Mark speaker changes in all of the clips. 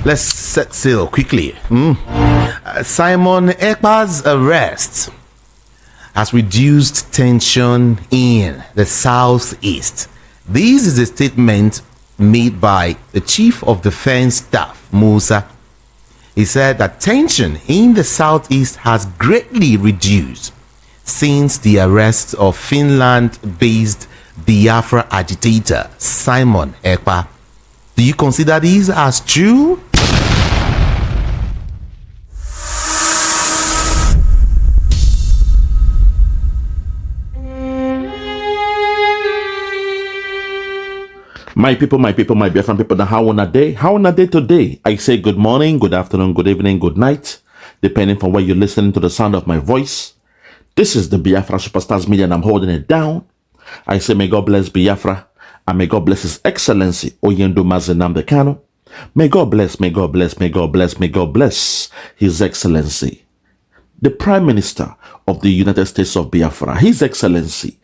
Speaker 1: Let's set sail quickly. Simon EKPA'S arrest has reduced tension in the southeast. This is a statement made by the Chief of Defense Staff, Musa. He said that tension in the southeast has greatly reduced since the arrest of Finland-based Biafra agitator Simon EKPA. Do you consider this as true?
Speaker 2: My people, my Biafran people, now how on a day? How on a day today? I say good morning, good afternoon, good evening, good night, depending on where you're listening to the sound of my voice. This is the Biafra Superstars Media and I'm holding it down. I say may God bless Biafra and may God bless His Excellency Oyendo Mazenamde Kano. May God bless, may God bless, may God bless, may God bless His Excellency, the Prime Minister of the United States of Biafra, His Excellency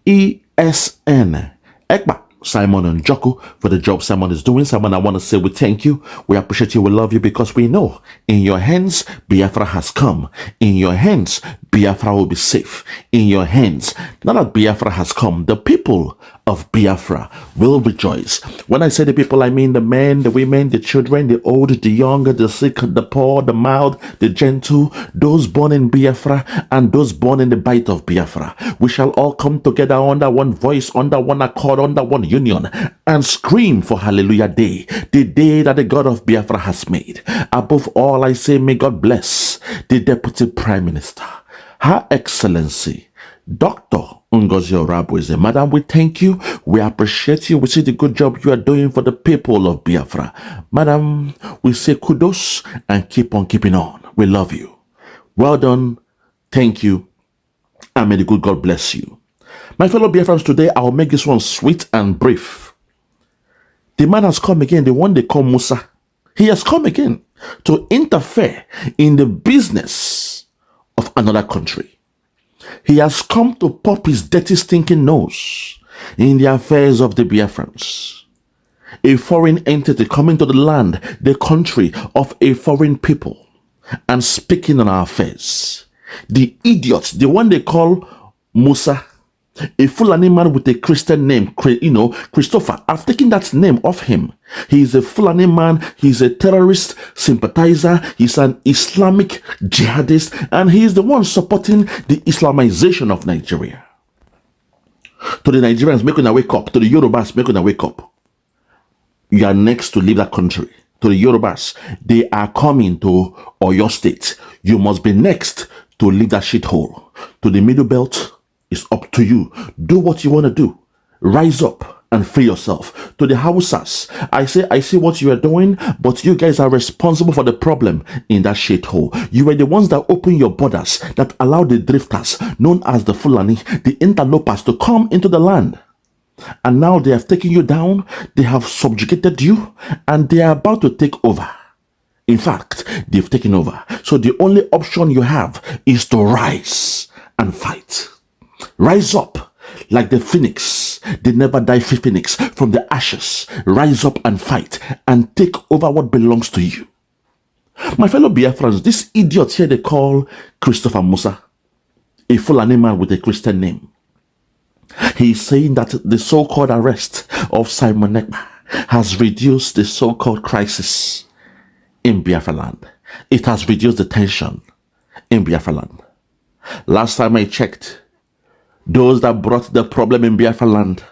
Speaker 2: ESN EKPA Simon Njoku, for the job Simon is doing. Simon, I want to say we thank you, we appreciate you, we love you, because we know in your hands Biafra has come. In your hands Biafra will be safe. In your hands, now that Biafra has come, the people of Biafra will rejoice. When I say the people, I mean the men, the women, the children, the old, the young, the sick, the poor, the mild, the gentle, those born in Biafra and those born in the bite of Biafra. We shall all come together under one voice, under one accord, under one union, and scream for Hallelujah Day, the day that the God of Biafra has made. Above all, I say, may God bless the Deputy Prime Minister, Her Excellency Dr. Ngozi Orabueze. Madam, we thank you, we appreciate you, we see the good job you are doing for the people of Biafra. Madam, we say kudos and keep on keeping on. We love you. Well done, thank you, and may the good God bless you. My fellow Biafrans, today I'll make this one sweet and brief. The man has come again, the one they call Musa. He has come again to interfere in the business of another country. He has come to pop his dirty stinking nose in the affairs of the Biafrans. A foreign entity coming to the land, the country of a foreign people, and speaking on our affairs. The idiot, the one they call Musa, a Fulani man with a Christian name, Christopher. I've taken that name off him. He is a Fulani man, he's a terrorist sympathizer, he's an Islamic jihadist, and he is the one supporting the Islamization of Nigeria. To the Nigerians, make una wake up. To the Yorubas, make una wake up. You are next to leave that country. To the Yorubas, they are coming to Oyo State. You must be next to leave that shithole. To the Middle Belt, it's up to you. Do what you want to do. Rise up and free yourself. To the Hausas, I see what you are doing, but you guys are responsible for the problem in that shithole. You are the ones that open your borders, that allow the drifters, known as the Fulani, the interlopers, to come into the land. And now they have taken you down, they have subjugated you, and they are about to take over. In fact, they've taken over. So the only option you have is to rise and fight. Rise up like the phoenix, the never die phoenix from the ashes. Rise up and fight and take over what belongs to you. My fellow Biafrans, this idiot here they call Christopher Musa, a Fulani man with a Christian name. He is saying that the so-called arrest of Simon EKPA has reduced the so-called crisis in Biafra land. It has reduced the tension in Biafra land. Last time I checked, those that brought the problem in Biafra land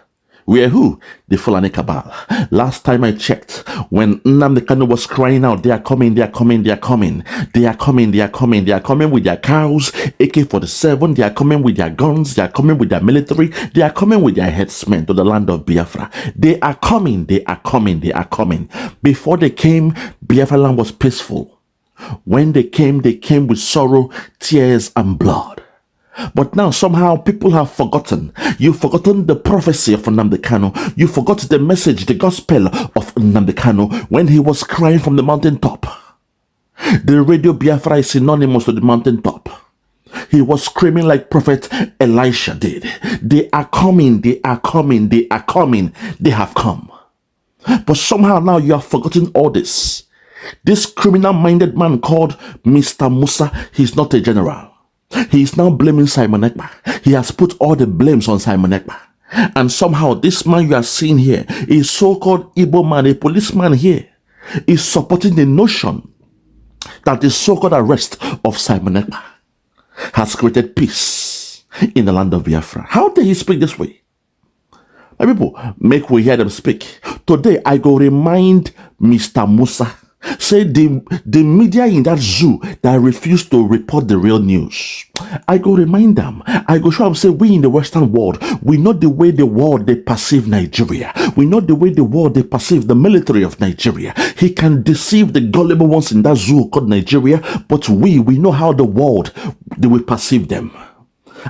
Speaker 2: were who? The Fulani cabal. Last time I checked, when Nnamdi Kanu was crying out, they are coming, they are coming, they are coming, they are coming, they are coming, they are coming with their cows, AK-47, they are coming with their guns, they are coming with their military, they are coming with their headsmen to the land of Biafra. They are coming, they are coming, they are coming. Before they came, Biafra land was peaceful. When they came with sorrow, tears, and blood. But now somehow people have forgotten. You've forgotten the prophecy of Nnamdi Kanu. You forgot the message, the gospel of Nnamdi Kanu when he was crying from the mountaintop. The radio Biafra is synonymous to the mountaintop. He was screaming like Prophet Elisha did. They are coming, they are coming, they are coming. They have come. But somehow now you have forgotten all this. This criminal-minded man called Mr. Musa, he's not a general. He is now blaming Simon Ekpa. He has put all the blames on Simon Ekpa. And somehow this man you are seeing here, a so-called Igbo man, a policeman here, is supporting the notion that the so-called arrest of Simon Ekpa has created peace in the land of Biafra. How dare he speak this way? My people, make we hear them speak. Today, I go remind Mr. Musa, say the media in that zoo that refused to report the real news. I go remind them. I go show them, say, we in the Western world, we know the way the world they perceive Nigeria. We know the way the world they perceive the military of Nigeria. He can deceive the gullible ones in that zoo called Nigeria, but we know how the world they will perceive them.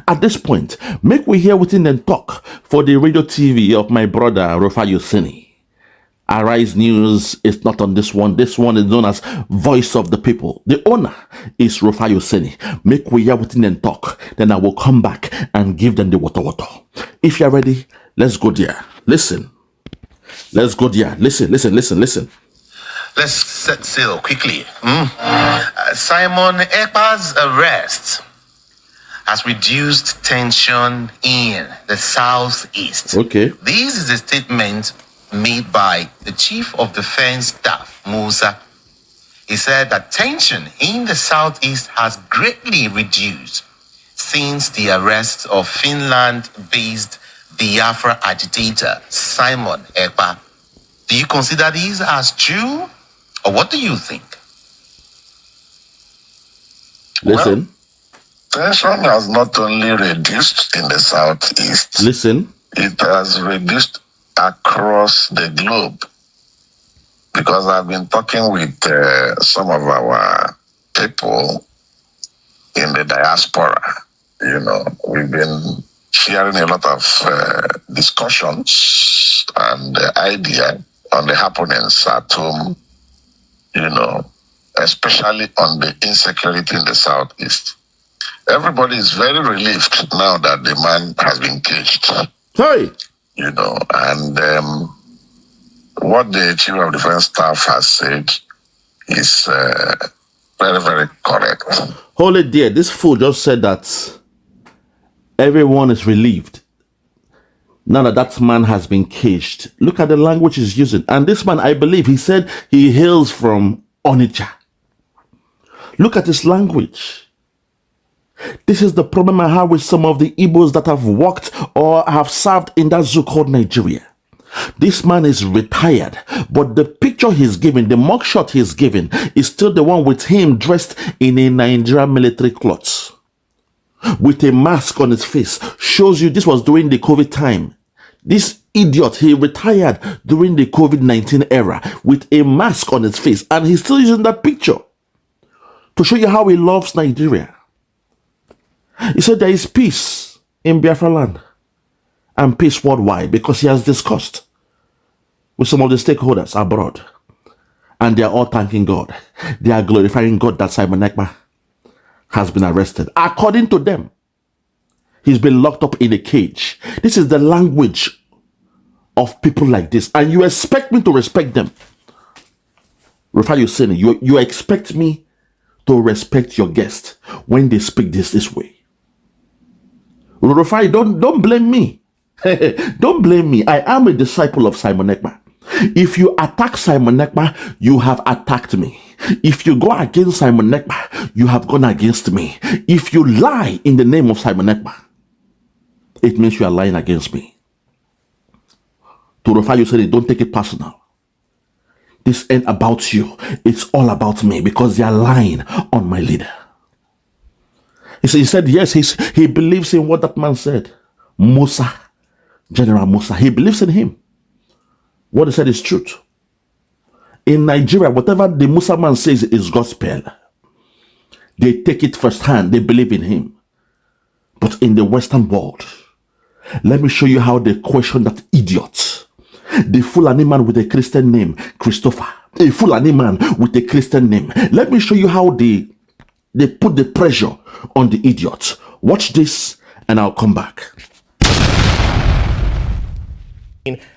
Speaker 2: At this point, make we hear within them talk for the radio TV of my brother Refayosini. Arise News is not on this one. This one is known as Voice of the People. The owner is Refayosini. Make we hear within them talk. Then I will come back and give them the water. If you're ready, let's go there. Listen. Let's go there. Listen.
Speaker 1: Let's set sail quickly. Simon Ekpa's arrest has reduced tension in the southeast.
Speaker 2: Okay.
Speaker 1: This is a statement made by the Chief of Defense Staff, Musa. He said that tension in the southeast has greatly reduced since the arrest of Finland-based Biafra agitator Simon Ekpa. Do you consider these as true, or what do you think?
Speaker 2: Listen.
Speaker 3: Well, tension has not only reduced in the southeast.
Speaker 2: Listen.
Speaker 3: It has reduced across the globe, because I've been talking with some of our people in the diaspora. You know, we've been sharing a lot of discussions and idea on the happenings at home, you know, especially on the insecurity in the southeast. Everybody is very relieved now that the man has been caged.
Speaker 2: Hey!
Speaker 3: You know, and what the Chief of Defense Staff has said is very, very correct.
Speaker 2: Hold it there. This fool just said that everyone is relieved now that that man has been caged. Look at the language he's using. And this man, I believe, he said he hails from Onitsha. Look at his language. This is the problem I have with some of the Igbos that have worked or have served in that zoo called Nigeria. This man is retired, but the picture he's giving, the mugshot he's giving, is still the one with him dressed in a Nigerian military clothes, with a mask on his face. Shows you this was during the COVID time. This idiot, he retired during the COVID-19 era with a mask on his face, and he's still using that picture to show you how he loves Nigeria. He said there is peace in Biafra land and peace worldwide because he has discussed with some of the stakeholders abroad, and they are all thanking God. They are glorifying God that Simon Ekpa has been arrested. According to them, he's been locked up in a cage. This is the language of people like this, and you expect me to respect them. Refayosini, you expect me to respect your guest when they speak this way. Rufai, don't blame me. Don't blame me. I am a disciple of Simon Ekpa. If you attack Simon Ekpa, you have attacked me. If you go against Simon Ekpa, you have gone against me. If you lie in the name of Simon Ekpa, it means you are lying against me. To Refayosini, don't take it personal. This ain't about you. It's all about me because they are lying on my leader. He said, yes, he believes in what that man said. Musa, General Musa, he believes in him. What he said is truth. In Nigeria, whatever the Musa man says is gospel. They take it firsthand. They believe in him. But in the Western world, let me show you how they question that idiot. The Fulani man with a Christian name, Christopher. A Fulani man with a Christian name. Let me show you how they put the pressure on the idiot. Watch this and I'll come back.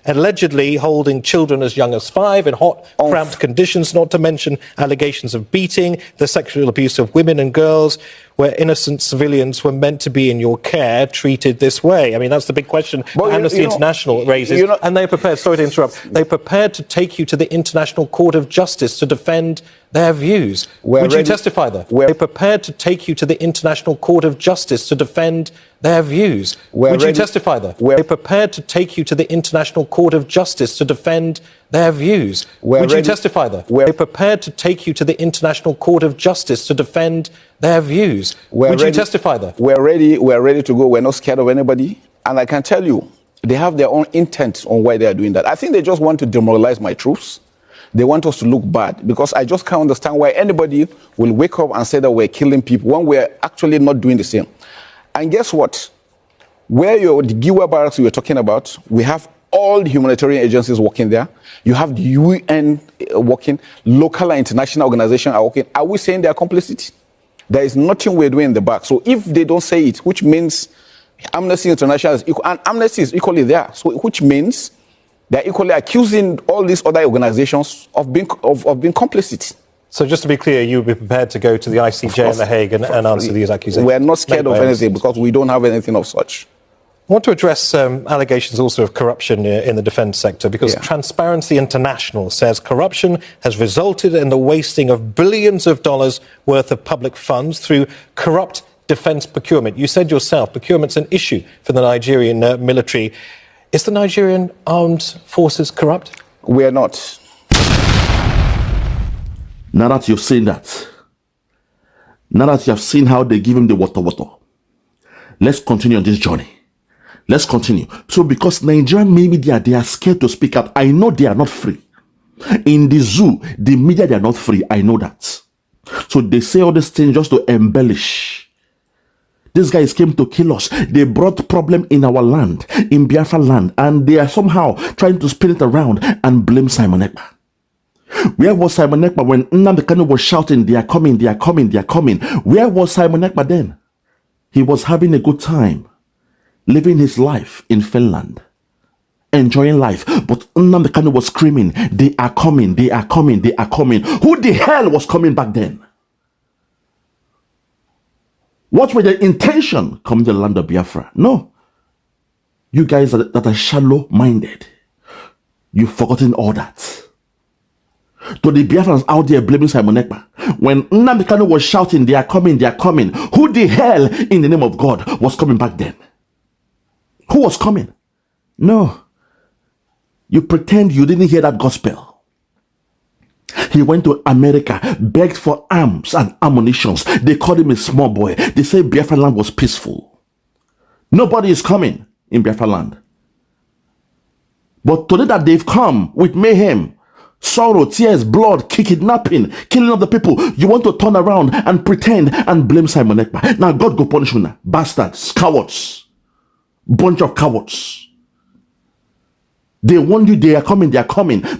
Speaker 4: allegedly holding children as young as 5 in hot, cramped conditions, not to mention allegations of beating, the sexual abuse of women and girls, where innocent civilians were meant to be in your care treated this way. I mean, that's the big question Amnesty International raises. And they're prepared, sorry to interrupt, they're prepared to take you to the International Court of Justice to defend their views. Would you testify there? They're prepared to take you to the International Court of Justice to defend their views. Would you testify there? They're prepared to take you to the International Court of Justice to defend their views. Would you testify there? They're prepared to take you to the International Court of Justice to defend their views. Would you testify there?
Speaker 5: We're ready to go. We're not scared of anybody. And I can tell you, they have their own intent on why they are doing that. I think they just want to demoralize my troops. They want us to look bad, because I just can't understand why anybody will wake up and say that we're killing people when we're actually not doing the same. And guess what? Where the Giwa barracks we were talking about, we have all the humanitarian agencies working there. You have the UN working, local and international organizations are working. Are we saying they are complicit? There is nothing we're doing in the back. So if they don't say it, which means Amnesty International is equal, and Amnesty is equally there, so which means they're equally accusing all these other organizations of being complicit.
Speaker 4: So just to be clear, you would be prepared to go to the ICJ in The Hague and answer these accusations?
Speaker 5: We're not scared of anything, because we don't have anything of such.
Speaker 4: I want to address allegations also of corruption in the defence sector, because Transparency International says corruption has resulted in the wasting of billions of dollars worth of public funds through corrupt defence procurement. You said yourself, procurement's an issue for the Nigerian military. Is the Nigerian armed forces corrupt?
Speaker 5: We are not.
Speaker 2: Now that you've seen that, now that you have seen how they give him the water, let's continue on this journey. Let's continue. So because Nigerian media, they are scared to speak out. I know they are not free. In the zoo, the media, they are not free. I know that. So they say all these things just to embellish. These guys came to kill us. They brought problem in our land, in Biafra land, and they are somehow trying to spin it around and blame Simon Ekpa. Where was Simon Ekpa when Nnamdi Kanu was shouting, they are coming, they are coming, they are coming? Where was Simon Ekpa then? He was having a good time, living his life in Finland, enjoying life. But Nnamdi Kanu was screaming, they are coming, they are coming, they are coming. Who the hell was coming back then? What were their intention coming to the land of Biafra? No. You guys that are shallow-minded, you've forgotten all that. To the Biafrans out there blaming Simon Ekpa, when Nnamdi Kanu was shouting, they are coming, they are coming, who the hell in the name of God was coming back then? Who was coming? No. You pretend you didn't hear that gospel. He went to America, begged for arms and ammunitions. They called him a small boy. They said Biafra land was peaceful. Nobody is coming in Biafra land. But today that they've come with mayhem, sorrow, tears, blood, kidnapping, killing of the people, you want to turn around and pretend and blame Simon Ekpa. Now God go punish you now. Bastards, cowards, bunch of cowards. They warned you they are coming,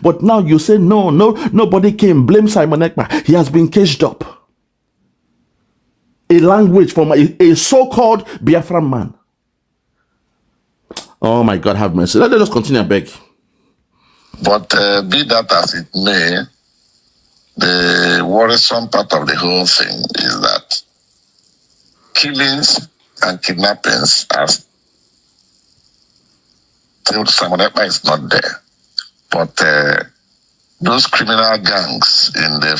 Speaker 2: but now you say no, nobody came. Blame Simon Ekpa. He has been caged up. A language from a so-called Biafran man. Oh my God, have mercy. Let us continue, I beg.
Speaker 3: But be that as it may, the worrisome part of the whole thing is that killings and kidnappings are still, Simon Ekpa is not there. But those criminal gangs in the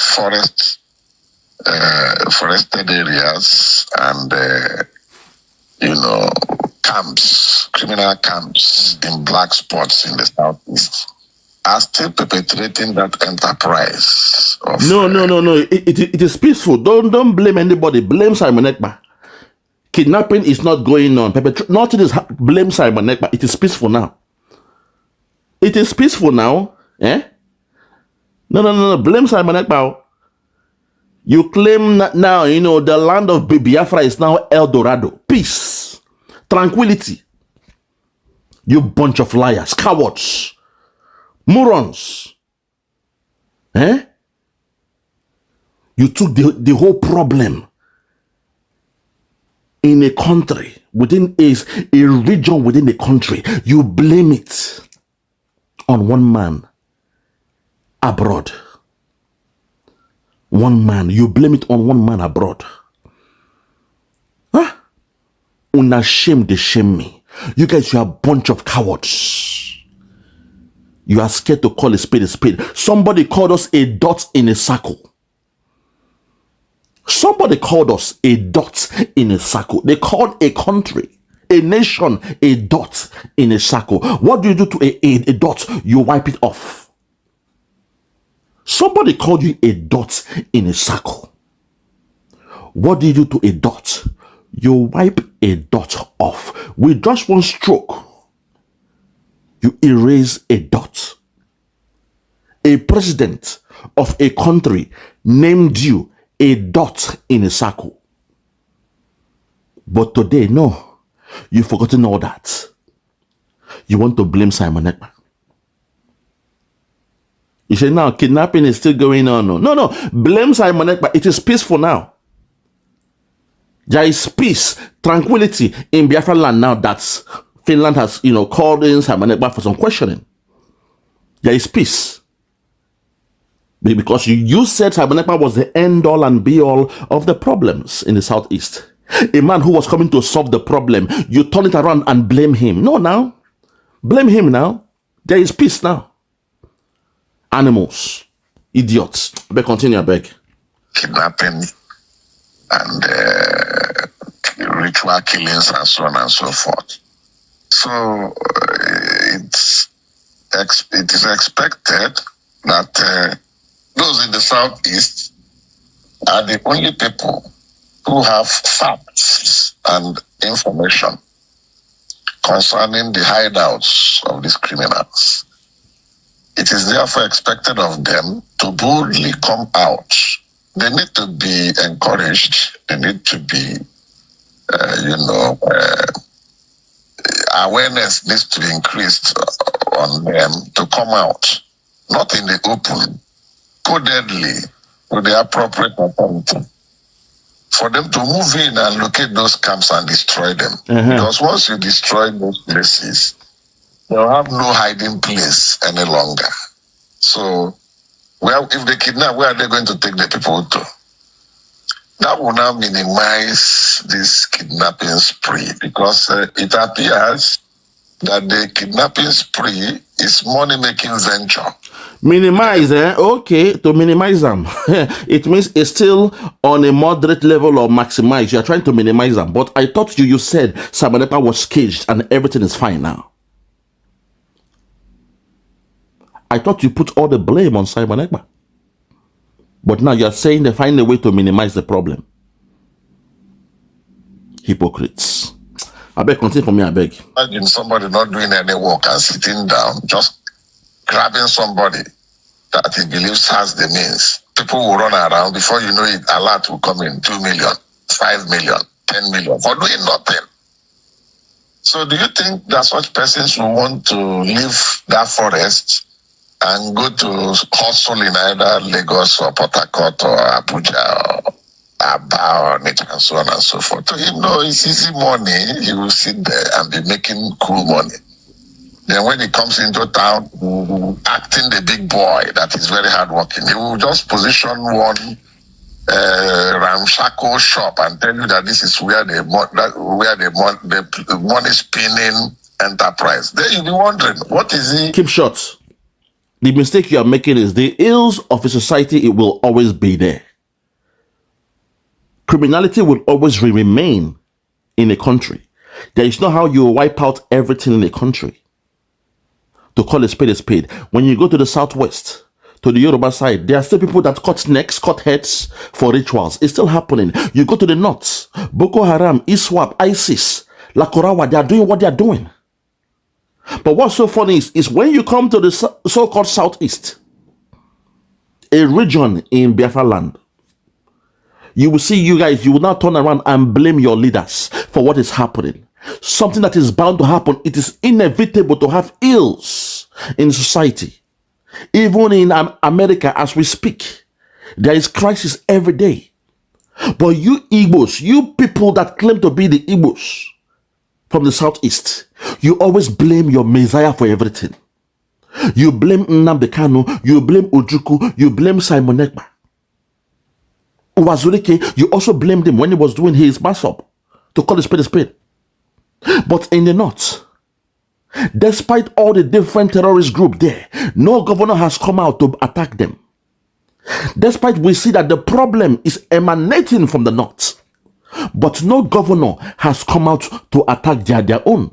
Speaker 3: forested areas and, camps, criminal camps in black spots in the southeast are still perpetrating that enterprise.
Speaker 2: No. It is peaceful. Don't blame anybody. Blame Simon Ekpa. Kidnapping is not going on. Nothing is blame Simon Ekpa. It is peaceful now. It is peaceful now. Eh? No. Blame Simon Ekpa. You claim that now, the land of Biafra is now El Dorado. Peace. Tranquility. You bunch of liars, cowards, morons. Eh? You took the whole problem in a country, within a region within a country. You blame it. on one man abroad. One man. You blame it on one man abroad. Huh? Una shame, they shame me. You guys, you are a bunch of cowards. You are scared to call a spade a spade. Somebody called us a dot in a circle. Somebody called us a dot in a circle. They called a country, a nation, a dot in a circle. What do you do to a dot? You wipe it off. Somebody called you a dot in a circle. What do you do to a dot? You wipe a dot off. With just one stroke, you erase a dot. A president of a country named you a dot in a circle. But today, no, you've forgotten all that. You want to blame Simon Ekpa. You say, now, kidnapping is still going on. No, blame Simon Ekpa. It is peaceful now. There is peace, tranquility in Biafra land now that Finland has, called in Simon Ekpa for some questioning. There is peace. Because you said Simon Ekpa was the end all and be all of the problems in the southeast. A man who was coming to solve the problem, you turn it around and blame him. No, now. Blame him now. There is peace now. Animals. Idiots. I beg, continue, I beg.
Speaker 3: Kidnapping and ritual killings and so on and so forth. So it is expected that those in the southeast are the only people who have facts and information concerning the hideouts of these criminals. It is therefore expected of them to boldly come out. They need to be encouraged. They need to be, awareness needs to be increased on them to come out, not in the open, codedly with the appropriate authority, for them to move in and locate those camps and destroy them. Because once you destroy those places, they'll have no hiding place any longer. So, well, if they kidnap, where are they going to take the people to? That will now minimize this kidnapping spree, because it appears that the kidnapping spree is money-making venture.
Speaker 2: Minimize, okay, to minimize them. It means it's still on a moderate level or maximize. You're trying to minimize them. But I thought you said Simon Ekpa was caged and everything is fine now. I thought you put all the blame on Simon Ekpa. But now you're saying they find a way to minimize the problem. Hypocrites. I beg, continue for me, I beg.
Speaker 3: Imagine somebody not doing any work and sitting down, just grabbing somebody that he believes has the means. People will run around. Before you know it, a lot will come in, 2 million, 5 million, 10 million for doing nothing. So do you think that such persons will want to leave that forest and go to hustle in either Lagos or Port Harcourt or Abuja or Aba or Nature and so on and so forth? To him, no, it's easy money. He will sit there and be making cool money. Then when he comes into town, acting the big boy that is very hardworking, he will just position one ramshackle shop and tell you that this is where the money spinning enterprise. Then you'll be wondering, what is he?
Speaker 2: Keep short. The mistake you are making is the ills of a society, it will always be there. Criminality will always remain in a country. There is not how you wipe out everything in a country. To call a spade, when you go to the southwest, to the Yoruba side, there are still people that cut necks, cut heads for rituals. It's still happening. You go to the north, Boko Haram, ISWAP, ISIS, Lakorawa, they are doing what they are doing. But what's so funny is when you come to the so-called southeast, a region in Biafra land, you will see you guys, you will now turn around and blame your leaders for what is happening. Something that is bound to happen. It is inevitable to have ills in society. Even in America, as we speak, there is crisis every day. But you Igbos, you people that claim to be the Igbos from the southeast, you always blame your Messiah for everything. You blame Nnamdi Kanu, you blame Ojukwu, you blame Simon Ekpa. Wazirike, you also blamed him when he was doing his mass up to call a spade a spade. But in the north, despite all the different terrorist groups there, no governor has come out to attack them. Despite we see that the problem is emanating from the north, but no governor has come out to attack their own.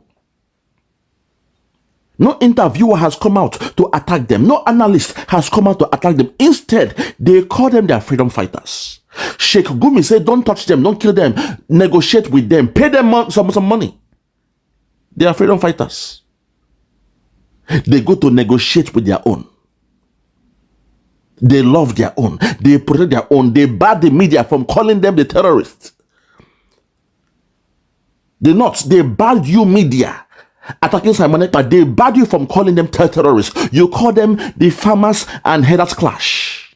Speaker 2: No interviewer has come out to attack them. No analyst has come out to attack them. Instead, they call them their freedom fighters. Sheikh Gumi said, don't touch them, don't kill them, negotiate with them, pay them some money. They are freedom fighters. They go to negotiate with their own. They love their own. They protect their own. They bar the media from calling them the terrorists. They barred you media attacking Simon Ekpa. They barred you from calling them terrorists. You call them the farmers and headers clash.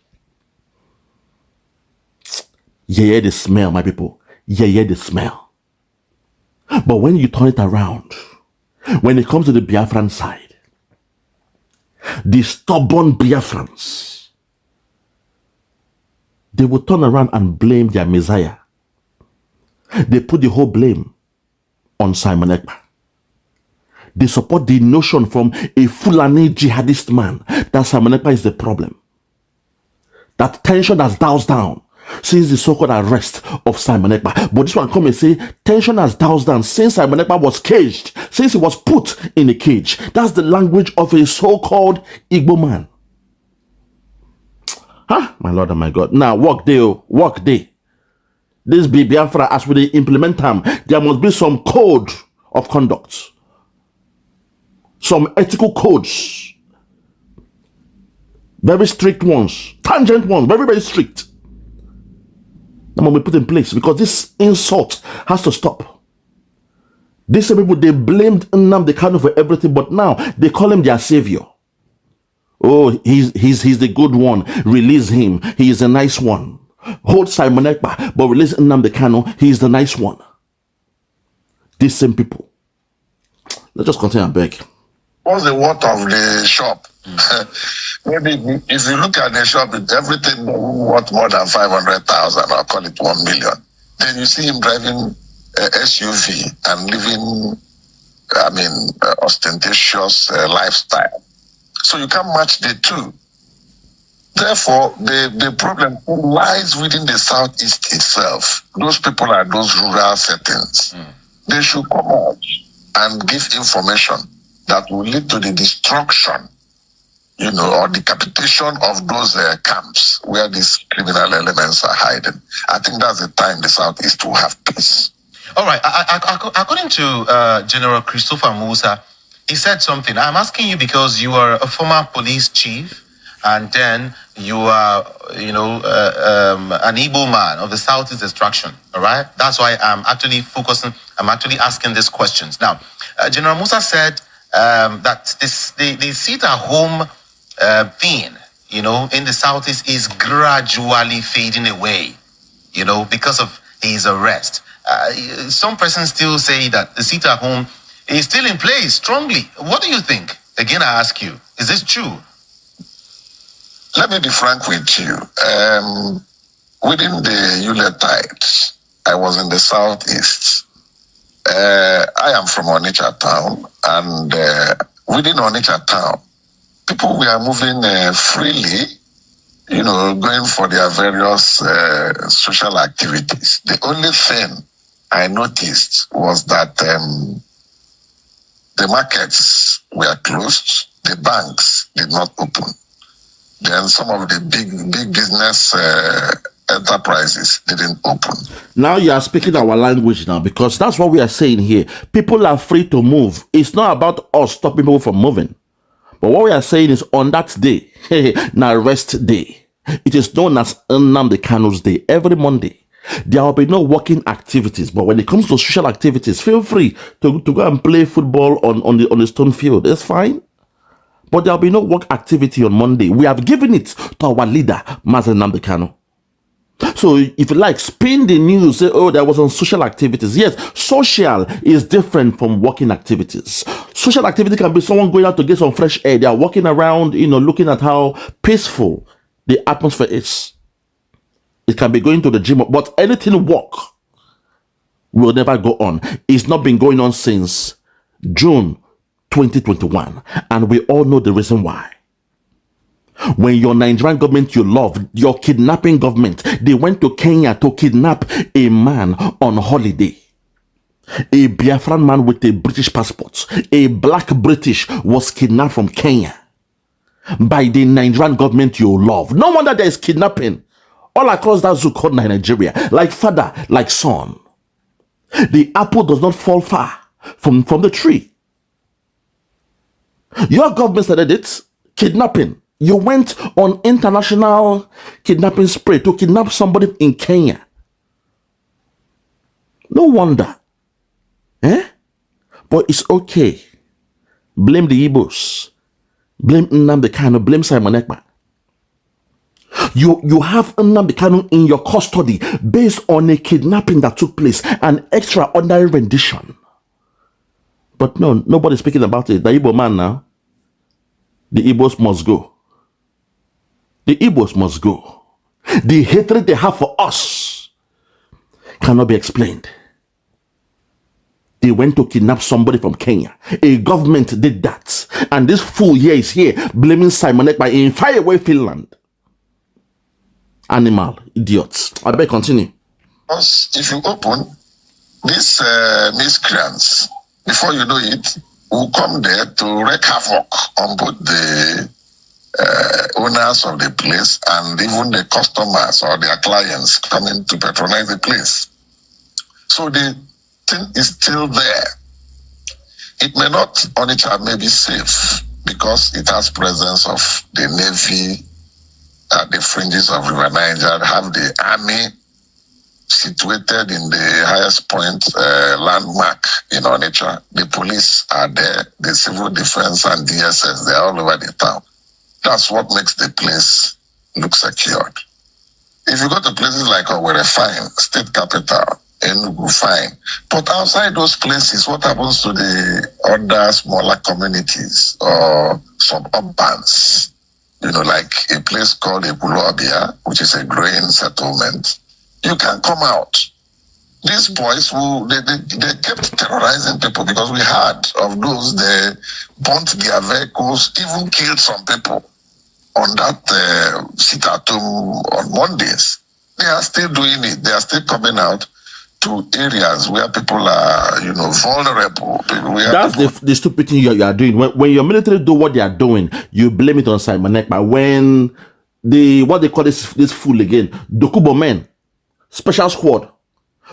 Speaker 2: Yeah, the smell, my people. Yeah, the smell. But when you turn it around, when it comes to the Biafran side, the stubborn Biafrans, they will turn around and blame their Messiah. They put the whole blame on Simon Ekpa. They support the notion from a Fulani jihadist man that Simon Ekpa is the problem. That tension has doused down since the so-called arrest of Simon Ekpa. But this one come and say tension has doused down since Simon Ekpa was caged, since he was put in a cage. That's the language of a so-called Igbo man. Huh? My Lord and my God. Now, work day. This be Biafra, as we implement them, there must be some code of conduct. Some ethical codes. Very strict ones. Tangent ones. Very, very strict. That must be put in place because this insult has to stop. These people, they blamed Nnamdi Kanu for everything, but now they call him their savior. Oh, he's the good one. Release him. He is a nice one. Hold Simon Ekpa, but release Nnamdi Kanu. He is the nice one. These same people. Let's just continue and beg.
Speaker 3: What's the worth of the shop? Maybe if you look at the shop, it's everything worth more than 500,000, or call it 1 million. Then you see him driving a SUV and living, ostentatious lifestyle. So you can't match the two. Therefore, the problem lies within the Southeast itself. Those people are those rural settings. They should come out and give information that will lead to the destruction, or decapitation of those camps where these criminal elements are hiding. I think that's the time the Southeast will have peace.
Speaker 1: All right. According to General Christopher Musa, he said something. I'm asking you because you are a former police chief, and then you are, an Igbo man of the Southeast extraction. All right. That's why I'm actually asking these questions. Now, General Musa said that the sit-at-home thing, in the Southeast is gradually fading away, because of his arrest. Some persons still say that the sit-at-home is still in place strongly. What do you think? Again, I ask you, is this true?
Speaker 3: Let me be frank with you. Within the Yuletide, I was in the Southeast. I am from Onitsha town, and within Onitsha town, people were moving freely, going for their various social activities. The only thing I noticed was that the markets were closed, the banks did not open. Then some of the big business enterprises didn't open.
Speaker 2: Now you are speaking our language now, because that's what we are saying here. People are free to move. It's not about us stopping people from moving. But what we are saying is on that day, now rest day, it is known as Nnamdi Kanu's day. Every Monday, there will be no working activities. But when it comes to social activities, feel free to go and play football on the stone field. It's fine. But there will be no work activity on Monday. We have given it to our leader, Mazen Nnamdi Kanu. So if you like, spin the news, say, oh, there was on social activities. Yes, social is different from working activities. Social activity can be someone going out to get some fresh air. They are walking around, looking at how peaceful the atmosphere is. It can be going to the gym, but anything work will never go on. It's not been going on since June 2021, and we all know the reason why. When your Nigerian government you love, your kidnapping government, they went to Kenya to kidnap a man on holiday. A Biafran man with a British passport, a black British, was kidnapped from Kenya by the Nigerian government you love. No wonder there is kidnapping all across that zoo called Nigeria, like father, like son. The apple does not fall far from the tree. Your government started it, kidnapping. You went on international kidnapping spree to kidnap somebody in Kenya. No wonder. But it's okay. Blame the Igbos. Blame Nnamdi Kanu. Blame Simon Ekpa. You have Nnamdi Kanu in your custody based on a kidnapping that took place, an extraordinary rendition. But no, nobody's speaking about it. The Igbo man now, the Igbos must go. The Igbos must go. The hatred they have for us cannot be explained. They went to kidnap somebody from Kenya. A government did that. And this fool here is here blaming Simon Ekpa in faraway Finland. Animal, idiots. I beg continue.
Speaker 3: Because if you open these miscreants, before you know it, will come there to wreak havoc on both the owners of the place and even the customers or their clients coming to patronize the place. So the thing is still there. It may not on its own may be safe because it has presence of the Navy at the fringes of River Niger, have the army situated in the highest point landmark in Onitsha. The police are there, the civil defense and DSS, they're all over the town. That's what makes the place look secured. If you go to places like Owerri, fine, state capital, Enugu, fine. But outside those places, what happens to the other smaller communities or suburbans? Like a place called Epulobia, which is a grain settlement. You can come out. These boys they kept terrorizing people because we heard of those, they burnt their vehicles, even killed some people on that sit-at-home on Mondays. They are still doing it. They are still coming out to areas where people are, vulnerable.
Speaker 2: That's the stupid thing you are doing. When your military do what they are doing, you blame it on Simon Ekpa. When what they call this fool again, Dokubo men, special squad,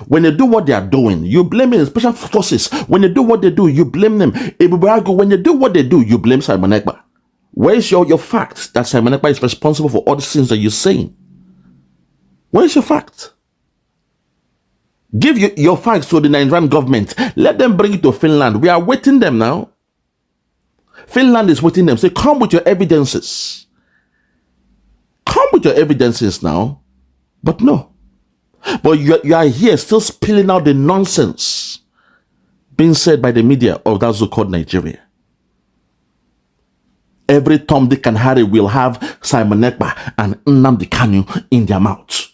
Speaker 2: when they do what they are doing, you blame it. Special forces, when they do what they do, you blame them. When they do what they do, you blame Simon Ekpa. Where is your fact that Simon Ekpa is responsible for all the things that you're saying? Where is your fact? Give your facts to the Nigerian government. Let them bring it to Finland. We are waiting them now. Finland is waiting them. Say, come with your evidences. Come with your evidences now. But no. But you are here still spilling out the nonsense being said by the media of that so-called Nigeria. Every Tom, Dick, and Harry will have Simon Ekpa and Nnamdi Kanu in their mouth.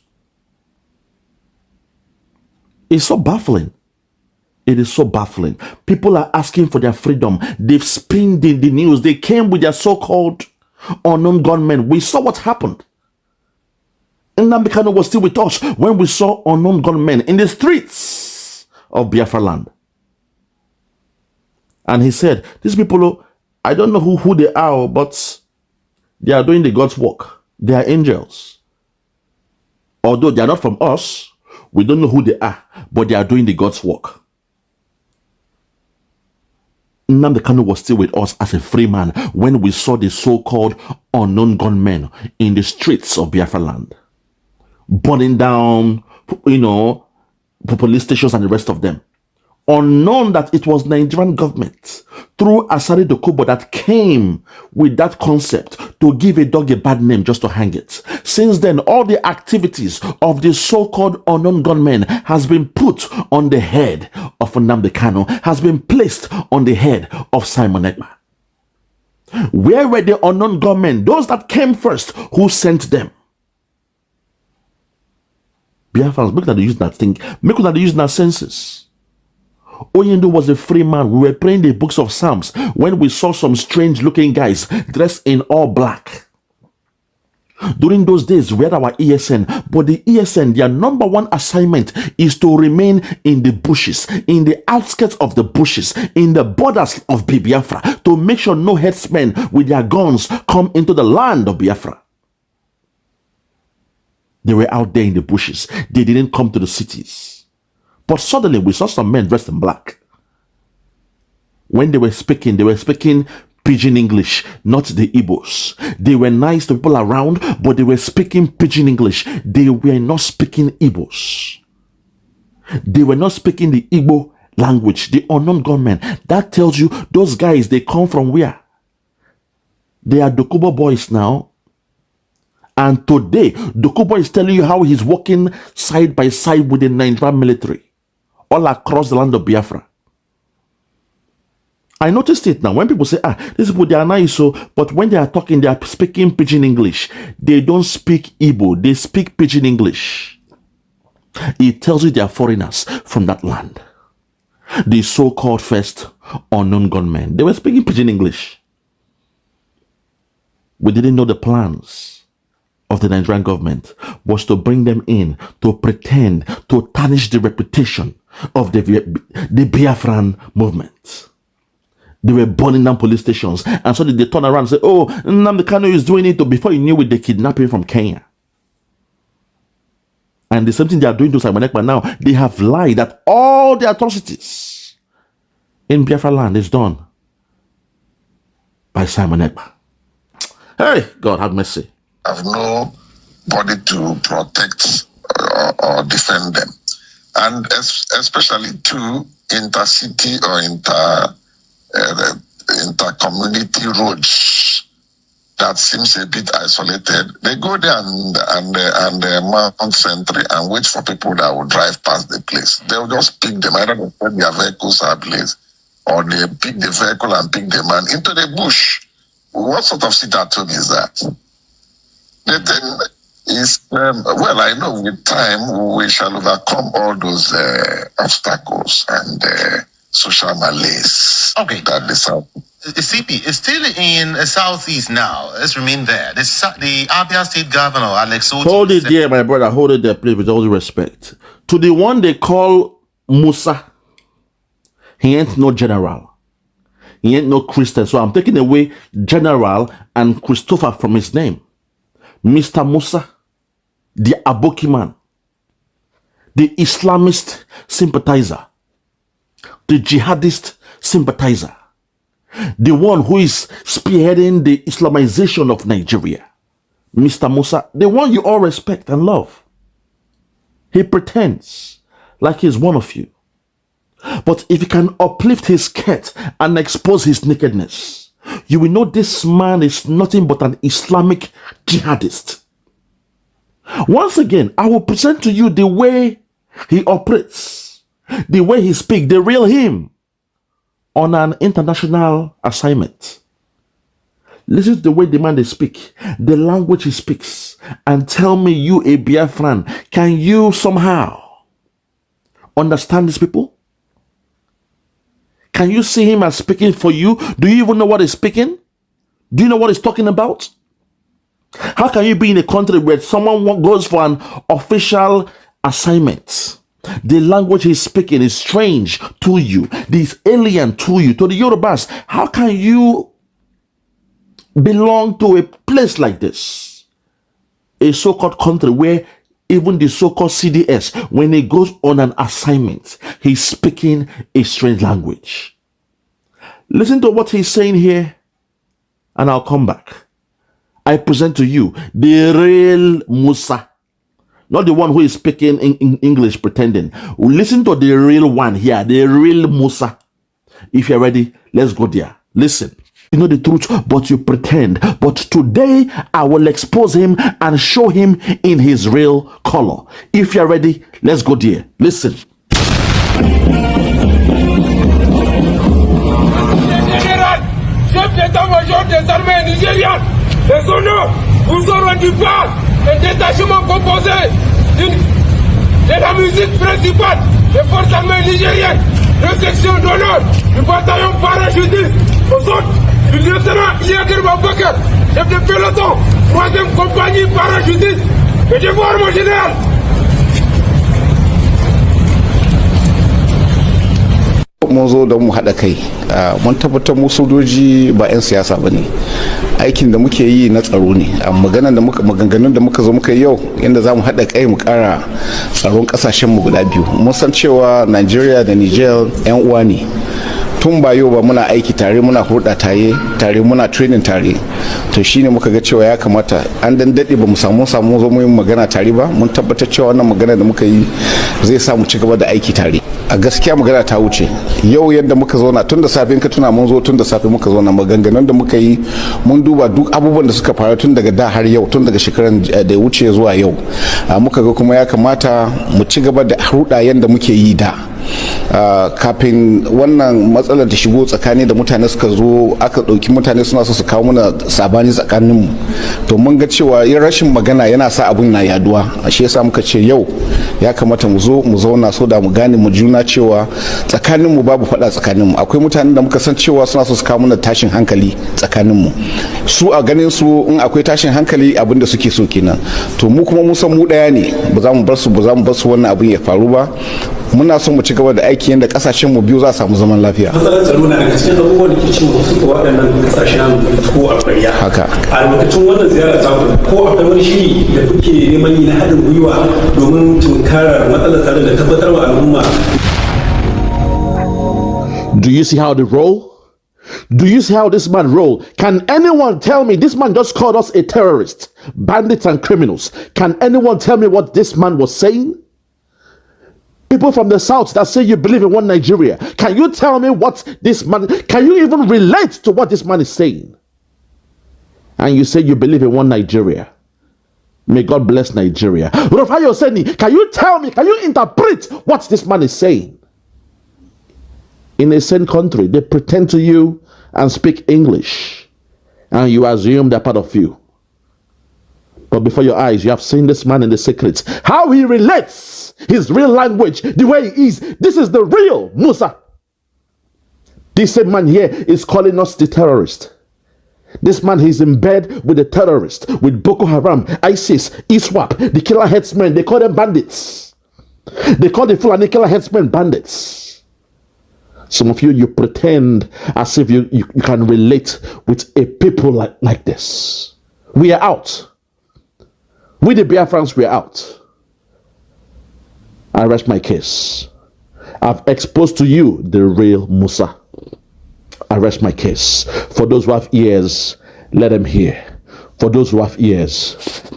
Speaker 2: It's so baffling. It is so baffling. People are asking for their freedom. They've spinned the news. They came with their so-called unknown gunmen. We saw what happened. Nnamdi Kanu was still with us when we saw unknown gunmen in the streets of Biafra land. And he said, these people, I don't know who they are, but they are doing the God's work. They are angels. Although they are not from us, we don't know who they are, but they are doing the God's work. Nnamdi Kanu was still with us as a free man when we saw the so-called unknown gunmen in the streets of Biafra land, burning down, police stations and the rest of them. unknown that it was Nigerian government through Asari Dokubo that came with that concept to give a dog a bad name just to hang it. Since then, all the activities of the so-called unknown gunmen has been put on the head of Nnamdi Kanu, has been placed on the head of Simon Ekpa. Where were the unknown gunmen? Those that came first, who sent them? Biafrans, make that they use that thing. Make that they use that senses. Oyendo was a free man. We were praying the books of Psalms when we saw some strange looking guys dressed in all black. During those days, we had our ESN, but the ESN, their number one assignment is to remain in the bushes, in the outskirts of the bushes, in the borders of Biafra, to make sure no headsmen with their guns come into the land of Biafra. They were out there in the bushes. They didn't come to the cities. But suddenly we saw some men dressed in black. When they were speaking pidgin English, not the Igbos. They were nice to people around, but they were speaking pidgin English. They were not speaking Igbos. They were not speaking the Igbo language, the unknown gunmen. That tells you those guys, they come from where? They are Dokubo boys now. And today, Dokubo is telling you how he's working side by side with the Nigerian military all across the land of Biafra. I noticed it now. When people say, these people, they are nice, but when they are talking, they are speaking pidgin English. They don't speak Igbo. They speak pidgin English. It tells you they are foreigners from that land. The so-called first unknown gunmen. They were speaking pidgin English. We didn't know the plans of the Nigerian government was to bring them in, to pretend, to tarnish the reputation of the Biafran movement. They were burning down police stations, and so they turn around and say, Nnamdi Kanu is doing it, before you knew it, they kidnapped him from Kenya. And the same thing they are doing to Simon Ekpa now. They have lied that all the atrocities in Biafra land is done by Simon Ekpa. Hey, God have mercy.
Speaker 3: Have nobody to protect or defend them. And especially to intercity or inter-community roads that seems a bit isolated. They go there and mount sentry and wait for people that will drive past the place. They'll just pick them. I don't know when their vehicles are placed, or they pick the vehicle and pick the man into the bush. What sort of sit-at-home is that? The thing is, well, I know with time we shall overcome all those obstacles and social malaise.
Speaker 1: Okay.
Speaker 3: That the South.
Speaker 1: CP is still in the Southeast now. Let's remain there. The Abia State Governor, Alex Oti.
Speaker 2: Hold it there, my brother. Hold it there, please, with all due respect. To the one they call Musa, he ain't no general. He ain't no Christian. So I'm taking away general and Christopher from his name. Mr. Musa, the Aboki man, the Islamist sympathizer, the jihadist sympathizer, the one who is spearheading the Islamization of Nigeria. Mr. Musa, the one you all respect and love. He pretends like he's one of you. But if he can uplift his skirt and expose his nakedness, you will know this man is nothing but an Islamic jihadist. Once again, I will present to you the way he operates, the way he speaks, the real him on an international assignment. Listen to the way the man they speak, the language he speaks, and tell me, you a Biafran, can you somehow understand these people? Can you see him as speaking for you? Do you even know what he's speaking? Do you know what he's talking about? How can you be in a country where someone goes for an official assignment? The language he's speaking is strange to you. This alien to you, to the Yorubas. How can you belong to a place like this? A so-called country where even the so-called CDS, when he goes on an assignment, he's speaking a strange language. Listen to what he's saying here, and I'll come back. I present to you the real Musa, not the one who is speaking in English pretending. Listen to the real one here, the real Musa. If you're ready, let's go there. Listen. You know the truth, but you pretend. But today, I will expose him and show him in his real color. If you're ready, let's go there. Listen.
Speaker 6: Chef d'état-major des armées nigériennes, les honneurs vous auront du pas un détachement composé de la musique principale des forces armées nigériennes, de section d'honneur du bataillon parachutiste, aux autres du lieutenant Yager Babakar, chef de peloton, 3e compagnie parachutiste, et de voir mon général.
Speaker 5: mun zo da mu haɗa kai mun tabbatar mu sojoji ba 'yan siyasa ba ne aikin da muke yi na tsaro ne maganganun da muka zo muka yi yau inda za mu haɗa kai mu ƙara tsaron ƙasashenmu guda biyu mun san cewa Nigeria da Niger 'yan uwa ne tun ba yau ba muna aiki tare muna hulɗa tare muna training tare to shine muka ga cewa ya kamata an dan dade ba mu samu zo mu yi magana tare ba mun tabbatar cewa wannan magana da muka yi zai sa mu ci gaba da aiki tare a gaskiya magana ta wuce yau yadda muka zauna tun da safe ka tuna mun zo tun da safe muka zauna maganganun da muka yi mun duba duk abubuwan da suka faru tun daga da har yau tun daga shekaran da ya wuce zuwa yau muka ga kuma ya kamata mu ci gaba da hulɗa yadda muke yi da kafin wannan matsalar ta shigo tsakani da mutane suka zo aka ɗauki mutane suna so su kawo mana sabani tsakaninmu to mun ga cewa yin rashin magana yana sa abun na yaduwa shi yasa muka ce yau ya kamata mu zo mu zauna so da mu gane mu juna cewa tsakaninmu babu faɗa tsakaninmu akwai mutanen da muka san cewa suna so su kawo mana tashin hankali tsakaninmu su a ganin su in akwai tashin hankali abin da suke so kenan to mu kuma mun san mu ɗaya ne ba za mu bar su wannan abin ya faru ba muna son mu ci gaba da aiki yadda kasashen mu biyu za su samu zaman lafiya.
Speaker 7: Matsalar tsaro na daga cikin abubuwan da ke cin suka waɗannan kasashen ko a ƙarya. Haka. A lokacin wannan ziyara ta ko akwai wani shiri da kuke neman yi na haɗin gwiwa domin tunkarar matsalar tsaro da tabbatar wa al'umma.
Speaker 2: Do you see how they roll? Do you see how this man roll? Can anyone tell me this man just called us a terrorist, bandits and criminals? Can anyone tell me what this man was saying? People from the south that say you believe in one Nigeria. Can you tell me what this man, can you even relate to what this man is saying? And you say you believe in one Nigeria. May God bless Nigeria. Rafael Seni, can you tell me, can you interpret what this man is saying? In a same country, they pretend to you and speak English. And you assume they're part of you. But before your eyes, you have seen this man in the secret. How he relates his real language, the way he is. This is the real Musa. This same man here is calling us the terrorist. This man is in bed with the terrorists, with Boko Haram, ISIS, ISWAP, the killer headsmen. They call them bandits. They call the Fulani killer headsmen bandits. Some of you, you pretend as if you can relate with a people like this. We are out. We the Biafrans, we are out. I rest my case. I've exposed to you the real Musa. I rest my case. For those who have ears, let them hear. For those who have ears,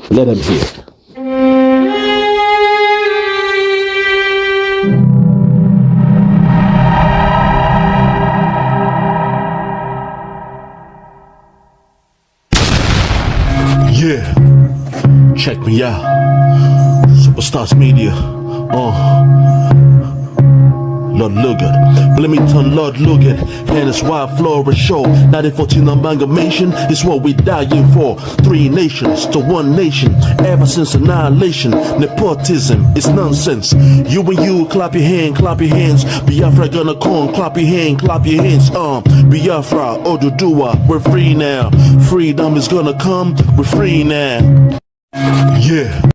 Speaker 2: let them hear.
Speaker 8: Yeah, check me out. Superstars Media. Lord Logan, Bloomington, Lord Logan, and it's wild Flora show. 1914 amalgamation is what we dying for. 3 nations to 1 nation. Ever since annihilation, nepotism is nonsense. You and you, clap your hands. Biafra gonna come, clap your hands. Biafra, Odudua, we're free now. Freedom is gonna come, we're free now. Yeah.